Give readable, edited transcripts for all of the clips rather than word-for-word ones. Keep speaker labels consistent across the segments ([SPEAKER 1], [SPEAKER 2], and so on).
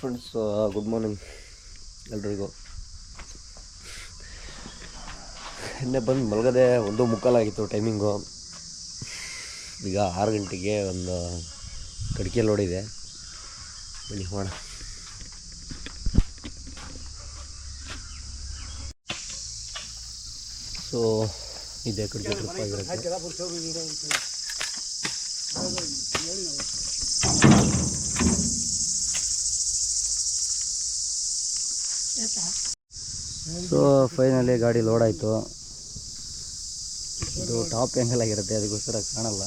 [SPEAKER 1] Friends, good morning ಎಲ್ರಿಗೂ. ನಿನ್ನೆ ಬಂದು ಮಲಗದೆ 1:45 ಟೈಮಿಂಗು. ಈಗ 6 ಗಂಟೆಗೆ ಒಂದು ಕಡಿಕೆ ಲೋಡಿದೆ. ಬನ್ನಿ ಹೋಣ. ಸೊ ಇದೆ ಕಡಿಕೆ ಟ್ರಿಪ್ ಆಗಿರುತ್ತೆ. ಸೊ ಫೈನಲಿ ಗಾಡಿ ಲೋಡ್ ಆಯಿತು. ಇದು ಟಾಪ್ ಆ್ಯಂಗಲ್ ಆಗಿರುತ್ತೆ, ಅದಕ್ಕೋಸ್ಕರ ಕಾಣಲ್ಲ.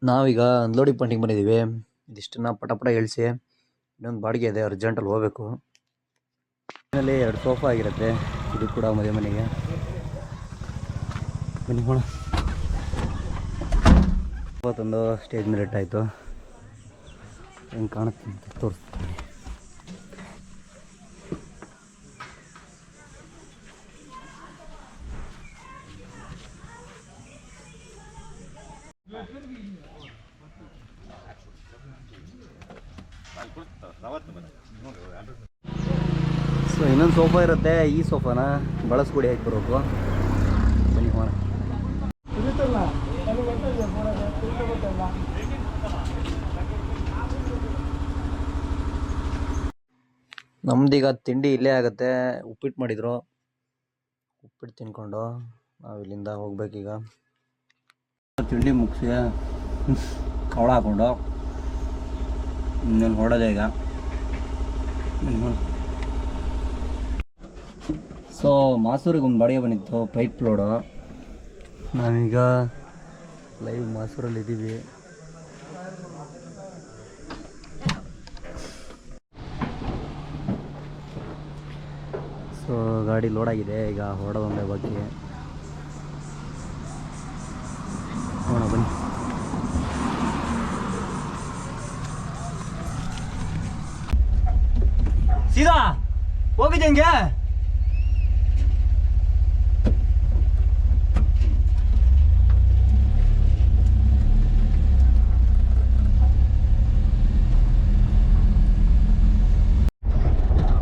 [SPEAKER 1] ನಾವೀಗ ಅನ್ಲೋಡಿಂಗ್ ಪಾಯಿಂಟಿಗೆ ಬಂದಿದ್ದೀವಿ. ಇದಿಷ್ಟನ್ನು ಪಟ ಇಳಿಸಿ ಇನ್ನೊಂದು ಬಾಡಿಗೆ ಇದೆ, ಅರ್ಜೆಂಟಲ್ಲಿ ಹೋಗಬೇಕು. ಮನೆಯಲ್ಲಿ 2 ಸೋಫಾ ಆಗಿರುತ್ತೆ. ಇದು ಕೂಡ ಮದುವೆ ಮನೆಗೆ. ಬನ್ನಿ ಹೋಣ. ಇವತ್ತೊಂದು ಸ್ಟೇಜ್ ಮೇಲೆ ಇಟ್ಟಾಯಿತು. ಹೆಂಗೆ ಕಾಣುತ್ತೆ ಅಂತ ತೋರಿಸ್ತೀನಿ. ಸೊ ಇನ್ನೊಂದು ಸೋಫಾ ಇರುತ್ತೆ. ಈ ಸೋಫಾನ ಬಳಸ್ಕೊಡಿ ಹಾಕಿ ಬರಬೇಕು. ಬನ್ನಿ ಹೋಣ. ನಮ್ದೀಗ ತಿಂಡಿ ಇಲ್ಲೇ ಆಗುತ್ತೆ. ಉಪ್ಪಿಟ್ಟು ಮಾಡಿದ್ರು. ಉಪ್ಪಿಟ್ಟು ತಿನ್ಕೊಂಡು ನಾವು ಇಲ್ಲಿಂದ ಹೋಗ್ಬೇಕೀಗ. ತಿಂಡಿ ಮುಗಿಸಿ ಕವಳ ಹಾಕೊಂಡು ಇನ್ನೇನು ಹೊಡೋದೆ ಈಗ. ಸೊ ಮಾಸೂರಿಗೆ ಒಂದು ಬಾಡಿಗೆ ಬಂದಿತ್ತು, ಪೈಪ್ ಲೋಡು. ನಾವೀಗ ಲೈವ್ ಮಾಸೂರಲ್ಲಿದ್ದೀವಿ. ಸೊ ಗಾಡಿ ಲೋಡಾಗಿದೆ, ಈಗ ಹೊರಡೋದೊಂದೇ ಬಾಕಿ. ನೋಡೋಣ ಬನ್ನಿ. ಸೀದಾ ಹೋಗಿದ್ದೆ ಹಂಗೆ.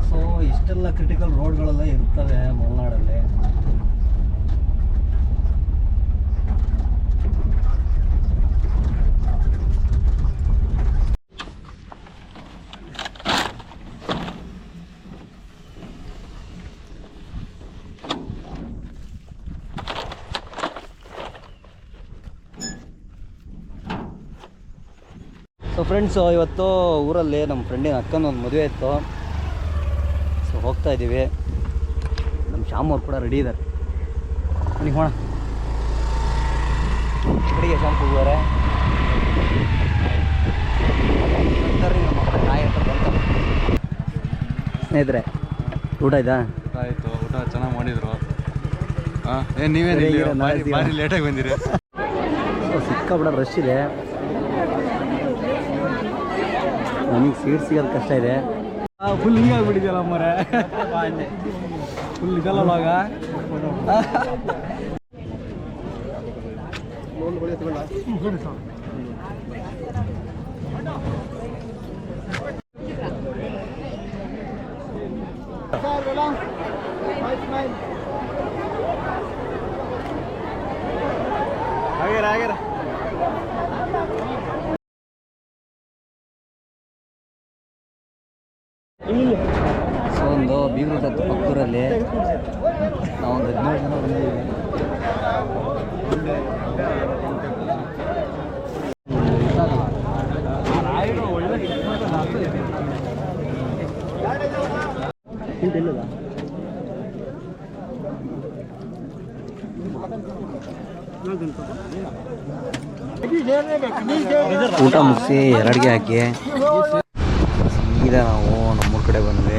[SPEAKER 1] ಸೊ ಇಷ್ಟೆಲ್ಲ ಕ್ರಿಟಿಕಲ್ ರೋಡ್ಗಳೆಲ್ಲ ಇರ್ತವೆ ಮಲೆನಾಡಲ್ಲಿ. ಸೊ ಫ್ರೆಂಡ್ಸು, ಇವತ್ತು ಊರಲ್ಲಿ ನಮ್ಮ ಫ್ರೆಂಡಿನ ಅಕ್ಕನ ಒಂದು ಮದುವೆ ಇತ್ತು. ಸೊ ಹೋಗ್ತಾ ಇದ್ದೀವಿ. ನಮ್ಮ ಶ್ಯಾಮ್ ಅವ್ರು ಕೂಡ ರೆಡಿ ಇದ್ದಾರೆ. ಬನ್ನಿ ಹೋಣ. ಕಡೆಗೆ ಶಾಂಪು ಹೋಗೋರೆ ನಮ್ಮ ಅಕ್ಕ ನಾಯಿ ಹತ್ರ ಬಂತ. ಸ್ನೇಹಿತರೆ, ಊಟ ಆಯ್ತಾ?
[SPEAKER 2] ಆಯಿತು, ಊಟ ಚೆನ್ನಾಗಿ ಮಾಡಿದ್ರು. ನೀವೇನು ಭಾರಿ ಲೇಟಾಗಿ ಬಂದಿರಿ.
[SPEAKER 1] ಸೊ ಸಿಕ್ಕಾಬಿಡ ರಶ್ ಇದೆ. ನಮಗೆ ಸೀಟ್ ಸಿಗೋದು ಕಷ್ಟ ಇದೆ.
[SPEAKER 2] ಫುಲ್ ಹಿಂಗೆ ಆಗ್ಬಿಟ್ಟಿದೆಯಲ್ಲ ಮರೆ. ಫುಲ್ ಇದೆಲ್ಲ ಭಾಗ. ಆಗ್ಯಾರ
[SPEAKER 1] ಸೊ ಒಂದು ಬೀಗ್ರೂಟ ಪಕ್ಕೂರಲ್ಲಿ ನಾವೊಂದು 17 ಜನ ಬಂದಿದ್ದೀವಿ. ಊಟ ಮುಗಿಸಿ ಎರಡಿಗೆ ಹಾಕಿ ಸೀದಾ ನಾವು ನಮ್ಮೂರ ಕಡೆ ಬಂದ್ವಿ.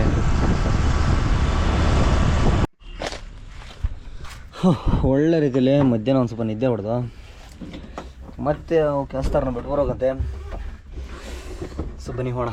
[SPEAKER 1] ಒಳ್ಳೆ ರೀತಿಯಲ್ಲಿ ಮಧ್ಯಾಹ್ನ ಒಂದು ಸ್ವಲ್ಪ ನಿದ್ದೆ ಹೊಡೆದು ಮತ್ತೆ ಕೆಲಸದಾರನ ಬಿಟ್ಟು ಬರೋಕಂತೆ. ಸೊ ಬನ್ನಿ ಹೋಣ.